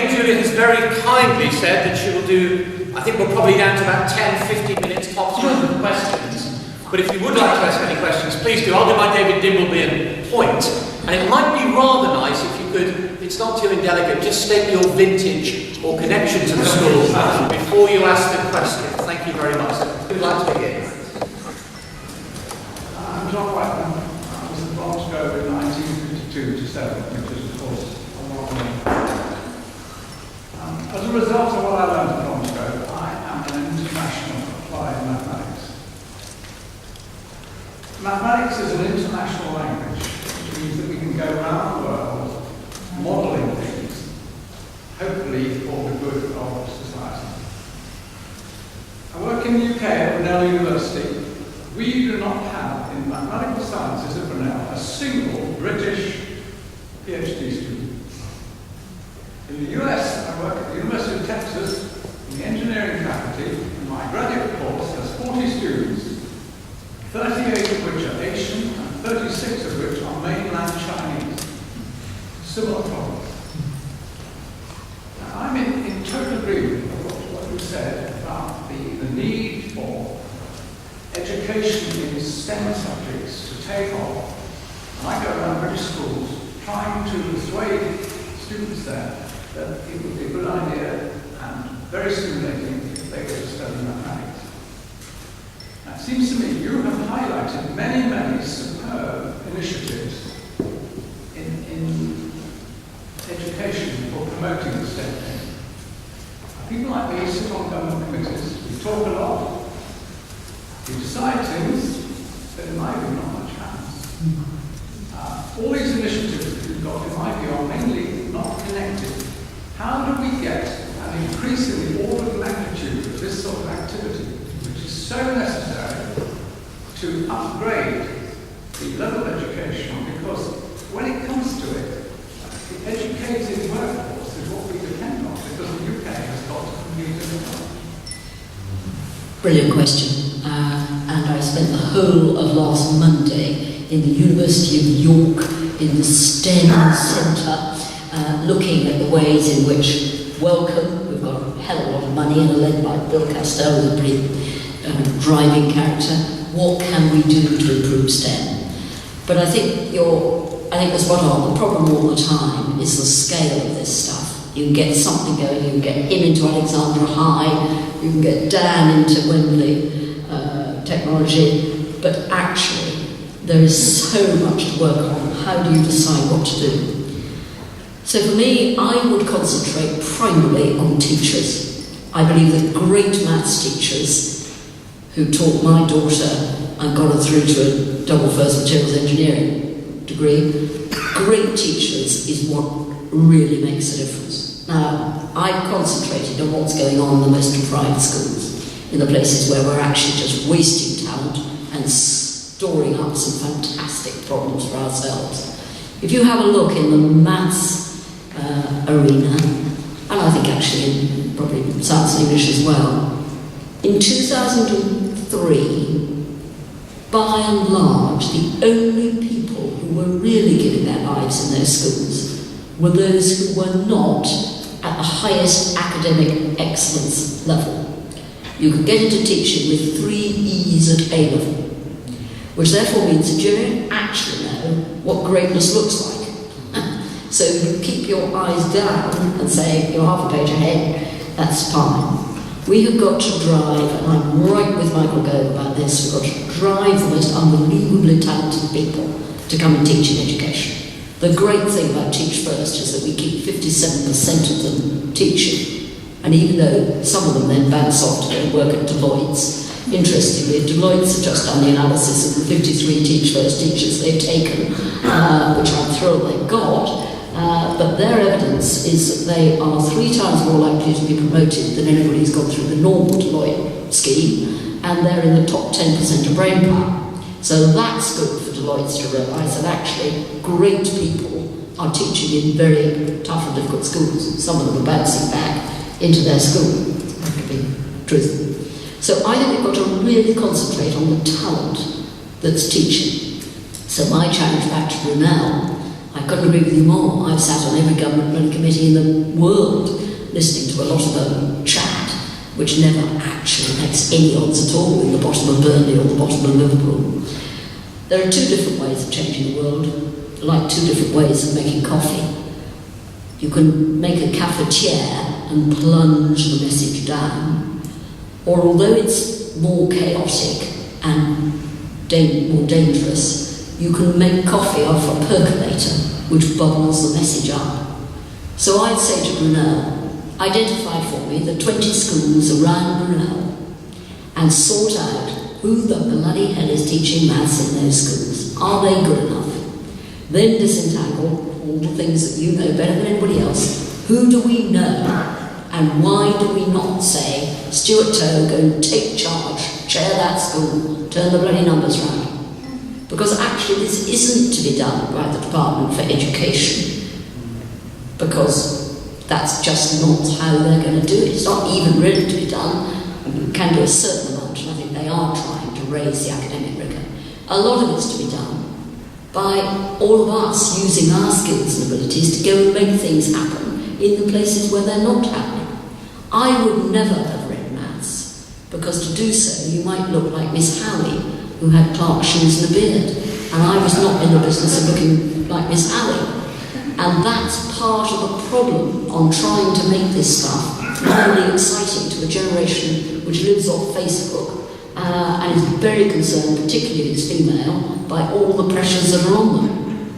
again, Julia has very kindly said that she will do, I think we're probably down to about 10-15 minutes tops worth of questions. But if you would like to ask any questions, please do. I'll do my David Dimbleby point. And it might be rather nice if you could, it's not too indelicate, just state your vintage or connection to the school before you ask the question. Thank you very much. Who would like to begin? I'm John Whiteman. I was at Bromsgrove in 1952 to 7, which is, of course, a long way. As a result of what I learned at Bromsgrove, I am an international applied mathematics. Mathematics is an international language, which means that we can go around the world modelling things, hopefully for the good of society. I work in the UK at Brunel University. We do not have, in mathematical sciences at Brunel, a single British PhD student. In the US, I work at the University of Texas in the engineering faculty, and my graduate course has 40 students, 38 of which are Asian and 36 of which are mainland Chinese. Similar problems. Now, I'm in total agreement with what you said about the need for education in STEM subjects to take off. And I go around British schools trying to persuade students there that it would be a good idea and very stimulating if they were to study mathematics. Now, it seems to me you have highlighted many, many superb initiatives in education for promoting the STEM thing. People like me sit on government committees, we talk a lot, we decide things, but in my view, not much happens. All these initiatives that you've got, in my view, are mainly not connected. How do we get an increase in the order of magnitude of this sort of activity, which is so necessary to upgrade the level of education? Because when it comes to it, the educated workforce is what we depend on, because the UK has got to compete in the world. Brilliant question. And I spent the whole of last Monday in the University of York in the STEM Centre looking at the ways in which Welcome, we've got a hell of a lot of money and are led by Bill Castell, who's a pretty driving character. What can we do to improve STEM? But I think they're spot on. The problem all the time is the scale of this stuff. You can get something going, you can get him into Alexandra High, you can get Dan into Wembley technology, but actually there is so much to work on. How do you decide what to do? So for me, I would concentrate primarily on teachers. I believe that great maths teachers who taught my daughter and got her through to a double first materials engineering degree, great teachers is what really makes a difference. Now, I've concentrated on what's going on in the most deprived schools, in the places where we're actually just wasting talent and storing up some fantastic problems for ourselves. If you have a look in the maths arena, and I think actually in probably science and English as well, in 2003, by and large, the only people who were really giving their lives in their schools were those who were not at the highest academic excellence level. You could get into teaching with 3 E's at A level, which therefore means that you don't actually know what greatness looks like. So you keep your eyes down and say, you're half a page ahead, that's fine. We have got to drive, and I'm right with Michael Gove about this, we've got to drive the most unbelievably talented people to come and teach in education. The great thing about Teach First is that we keep 57% of them teaching. And even though some of them then bounce off to go and work at Deloitte's, interestingly, Deloitte's have just done the analysis of the 53 Teach First teachers they've taken, which I'm thrilled they've got. But their evidence is that they are 3 times more likely to be promoted than anybody who's gone through the normal Deloitte scheme, and they're in the top 10% of brain power. So that's good for Deloitte to realise that actually great people are teaching in very tough and difficult schools. Some of them are bouncing back into their school. That could be truthful. So I think we've got to really concentrate on the talent that's teaching. So my challenge back to Brunel I couldn't agree with you more. I've sat on every government-run committee in the world listening to a lot of them chat, which never actually makes any odds at all in the bottom of Burnley or the bottom of Liverpool. There are two different ways of changing the world, like two different ways of making coffee. You can make a cafetiere and plunge the message down, or although it's more chaotic and more dangerous, you can make coffee off a percolator which bubbles the message up. So I'd say to Brunel, identify for me the 20 schools around Brunel and sort out who the bloody hell is teaching maths in those schools. Are they good enough? Then disentangle all the things that you know better than anybody else. Who do we know? And why do we not say, Stuart Toe, go and take charge, chair that school, turn the bloody numbers round? Because actually this isn't to be done by the Department for Education, because that's just not how they're going to do it. It's not even really to be done. You can do a certain amount, and I think they are trying to raise the academic rigour. A lot of it's to be done by all of us using our skills and abilities to go and make things happen in the places where they're not happening. I would never have read maths, because to do so you might look like Miss Howie, who had Clark shoes and a beard, and I was not in the business of looking like Miss Howie. And that's part of the problem on trying to make this stuff really exciting to a generation which lives off Facebook and is very concerned, particularly if it's female, by all the pressures that are on them.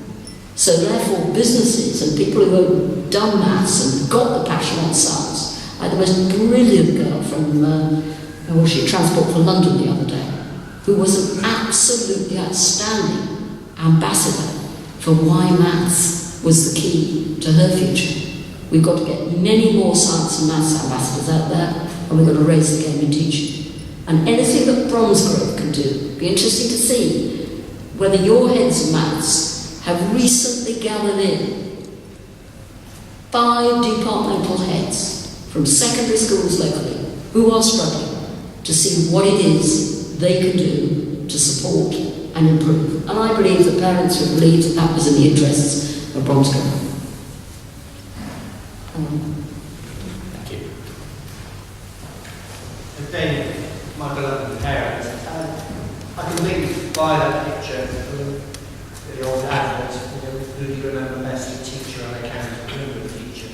So therefore businesses and people who have done maths and got the passion on science, like the most brilliant girl from Transport for London the other day, who was an absolutely outstanding ambassador for why maths was the key to her future. We've got to get many more science and maths ambassadors out there, and we've got to raise the game in teaching. And anything that Bromsgrove can do, be interesting to see whether your heads of maths have recently gathered in 5 departmental heads from secondary schools locally who are struggling to see what it is they can do to support and improve. And I believe that parents would believe that that was in the interests of Bromsgrove. Thank you. Again, my beloved parents, I can think by that picture of the old advert, who do you remember best, a teacher and a counter teacher.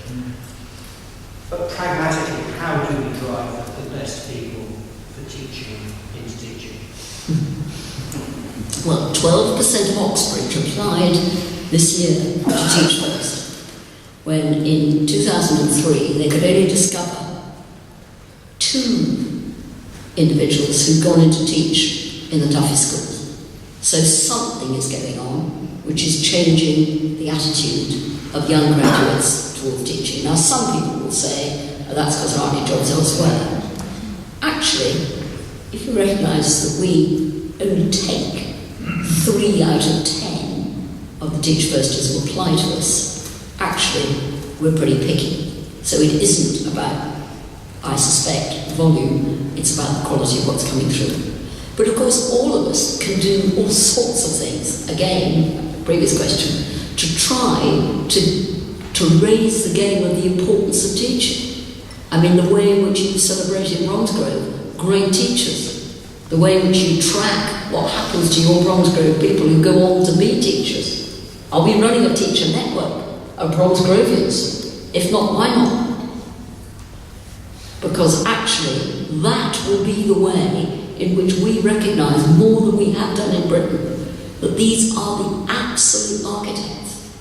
But pragmatically, how do we drive the best people for teaching into teaching? Well, 12% of Oxbridge applied this year to Teach First, when in 2003 they could only discover 2 individuals who'd gone in to teach in the toughest schools. So something is going on which is changing the attitude of young graduates towards teaching. Now some people will say, oh, that's because there aren't any jobs elsewhere. Actually, if you recognise that we only take 3 out of 10 of the Teach Firsters who apply to us, actually we're pretty picky. So it isn't about, I suspect, volume, it's about the quality of what's coming through. But of course all of us can do all sorts of things, again, previous question, to try to raise the game of the importance of teaching. I mean, the way in which you celebrate in Bromsgrove great teachers, the way in which you track what happens to your Bromsgrove people who go on to be teachers. Are we running a teacher network of Bromsgrovians? If not, why not? Because actually, that will be the way in which we recognise more than we have done in Britain that these are the absolute architects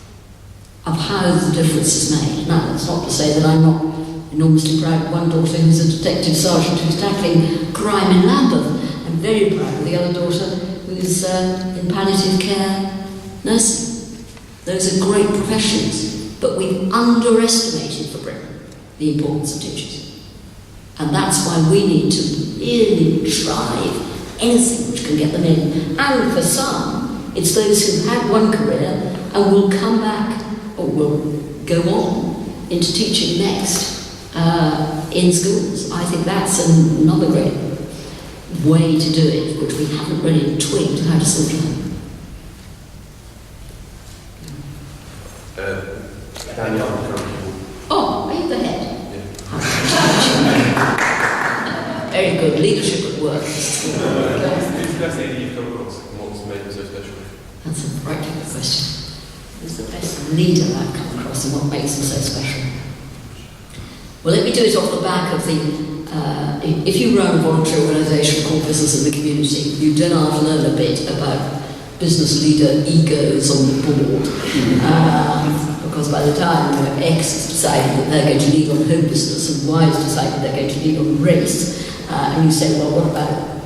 of how the difference is made. Now, that's not to say that I'm not enormously proud of one daughter who's a detective sergeant who's tackling crime in Lambeth. I'm very proud of the other daughter who's in palliative care nursing. Those are great professions, but we've underestimated for Britain the importance of teachers. And that's why we need to really drive anything which can get them in. And for some, it's those who've had one career and will come back or will go on into teaching next in schools. I think that's another great way to do it, which we haven't really twigged how to sort out. That's the you've come across and what's made them so special. That's a right good question. Who's the best leader I've come across and what makes them so special? Well, let me do it off the back of the... if you run a voluntary organisation called Business in the Community, you then have to learn a bit about business leader egos on the board. Because by the time X has decided that they're going to lead on homelessness and Y has decided they're going to lead on race, and you say, well, what about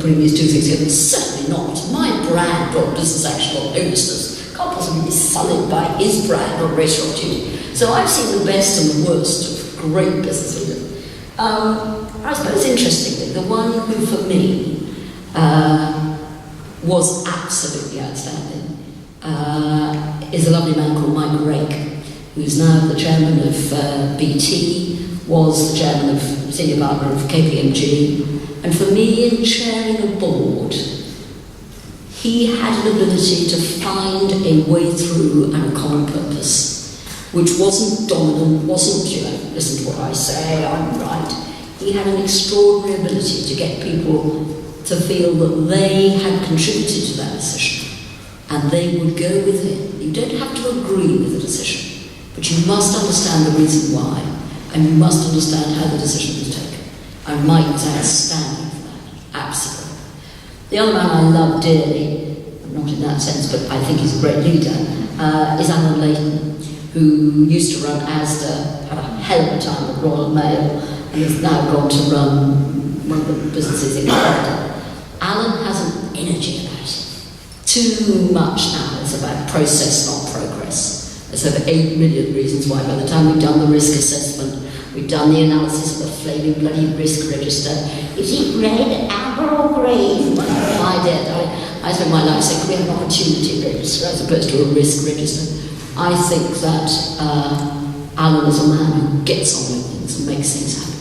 putting these two things together? Certainly not. My brand on business action on homelessness can't possibly be sullied by his brand on racial opportunity. So I've seen the best and the worst of great business leaders. I suppose interestingly, the one who for me was absolutely outstanding is a lovely man called Mike Rake, who's now the chairman of BT, was the chairman of senior partner of KPMG, and for me, in chairing a board, he had an ability to find a way through and a common purpose, which wasn't dominant, wasn't, listen to what I say, I'm right. He had an extraordinary ability to get people to feel that they had contributed to that decision, and they would go with him. You don't have to agree with the decision, but you must understand the reason why, and you must understand how the decision was taken. And Mike was outstanding for that, absolutely. The other man I love dearly, not in that sense, but I think he's a great leader, is Alan Leighton, who used to run Asda, had a hell of a time at Royal Mail, and has now gone to run one of the businesses in Cleverdon. Alan has an energy about him. Too much now is about process, not progress. There's over 8 million reasons why. By the time we've done the risk assessment, we've done the analysis of the flaming bloody risk register. Is it red, amber or green? I did. I spent my life saying, we have an opportunity register as opposed to a risk register. I think that Alan is a man who gets on with things and makes things happen.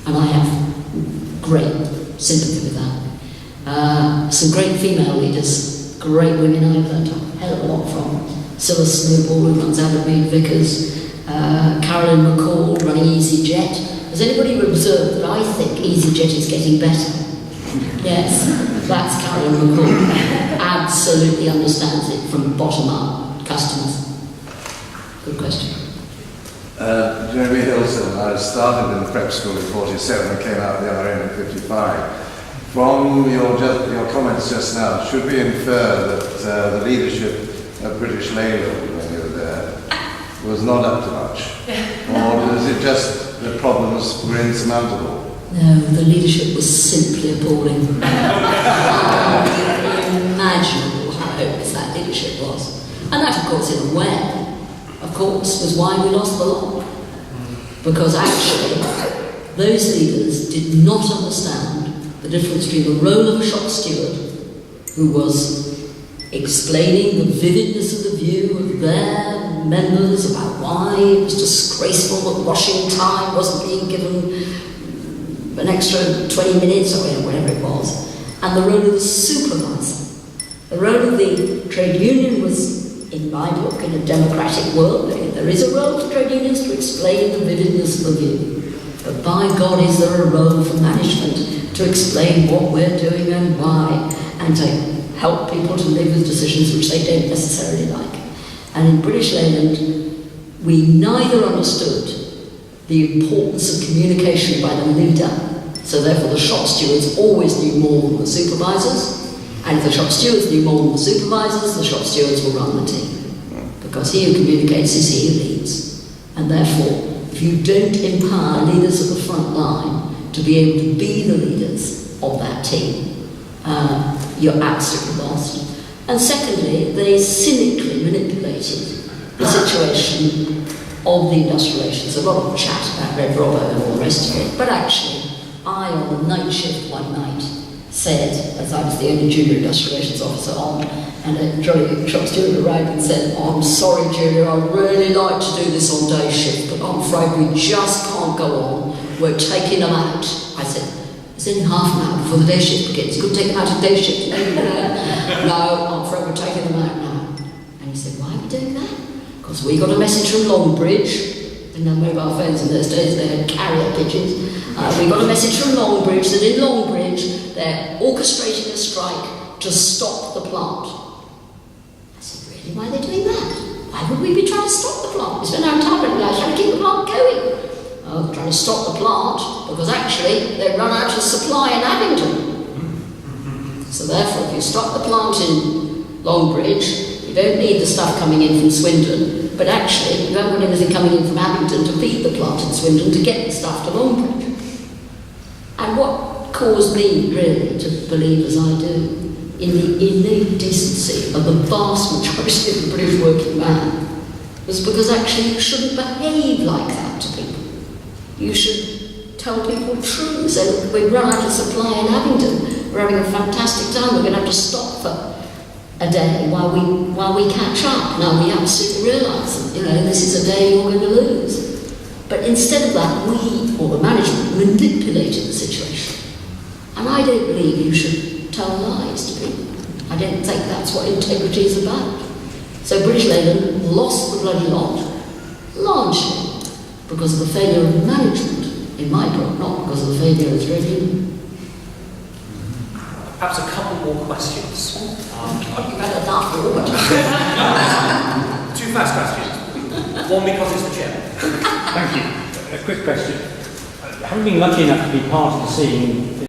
And I have great sympathy with that. Some great female leaders, great women I've learned a hell of a lot from. Scylla Snowball, who runs Aberdeen Vickers, Carolyn McCall running EasyJet. Has anybody observed that I think EasyJet is getting better? Yes, that's Carolyn McCall. Absolutely understands it from bottom up, customers. Good question. Jeremy Hilton, I started in the prep school in 47 and came out the other end in 55. From your comments just now, should we infer that the leadership of British Labour, when you were there, was not up to much? Or is it just the problems were insurmountable? No, the leadership was simply appalling. Unimaginable how hopeless that leadership was. And that, of course, in a way, was why we lost the lot. Because actually, those leaders did not understand the difference between the role of a shop steward, who was explaining the vividness of the view of their members about why it was disgraceful that washing time wasn't being given an extra 20 minutes or whatever it was, and the role of the supervisor. The role of the trade union was, in my book, in a democratic world, there is a role for trade unions to explain the vividness of the view. But by God, is there a role for management to explain what we're doing and why, and to help people to live with decisions which they don't necessarily like. And in British Leyland, we neither understood the importance of communication by the leader, so therefore the shop stewards always knew more than the supervisors, and if the shop stewards knew more than the supervisors, the shop stewards will run the team. Because he who communicates is he who leads. And therefore, if you don't empower leaders at the front line to be able to be the leaders of that team, you're absolutely lost. And secondly, they cynically manipulated the situation of the industrial relations. A lot of chat about Red Robbo and all the rest of it, but actually, I, on the night shift one night, said, as I was the only junior industrial relations officer on, and a jolly shop steward arrived and said, "I'm sorry, Julia, I'd really like to do this on day shift, but I'm afraid we just can't go on. We're taking them out." I said, "It's only half an hour before the day shift begins. You could take them out of day shift." "No, I'm afraid we're taking them out now." And he said, "Why are we doing that?" "Because we got a message from Longbridge didn't have mobile phones in those days, they had carrier pigeons. We got a message from Longbridge that in Longbridge they're orchestrating a strike to stop the plant. I said, really, why are they doing that? Why would we be trying to stop the plant? We spent our entire life trying to keep the plant going. Oh, they're trying to stop the plant because actually they run out of supply in Abingdon. So therefore, if you stop the plant in Longbridge, you don't need the stuff coming in from Swindon, but actually you haven't got anything coming in from Abingdon to feed the plant in Swindon to get the stuff to Longbridge. And what caused me really to believe as I do in the innate decency of the vast majority of the British working man was because actually you shouldn't behave like that to people. You should tell people the truth. Say, look, we've run out of supply in Abingdon. We're having a fantastic time. We're going to have to stop for a day while we catch up. Now we absolutely realise that, this is a day you're going to lose. But instead of that, we, or the management, manipulated the situation. And I don't believe you should tell lies to people. I don't think that's what integrity is about. So British Leyland lost the bloody lot, largely because of the failure of management, in my book, not because of the failure of trade union. Perhaps a couple more questions. You've had enough, Robert. Two fast questions. One because it's the chair. Thank you. A quick question. Having been lucky enough to be part of the scene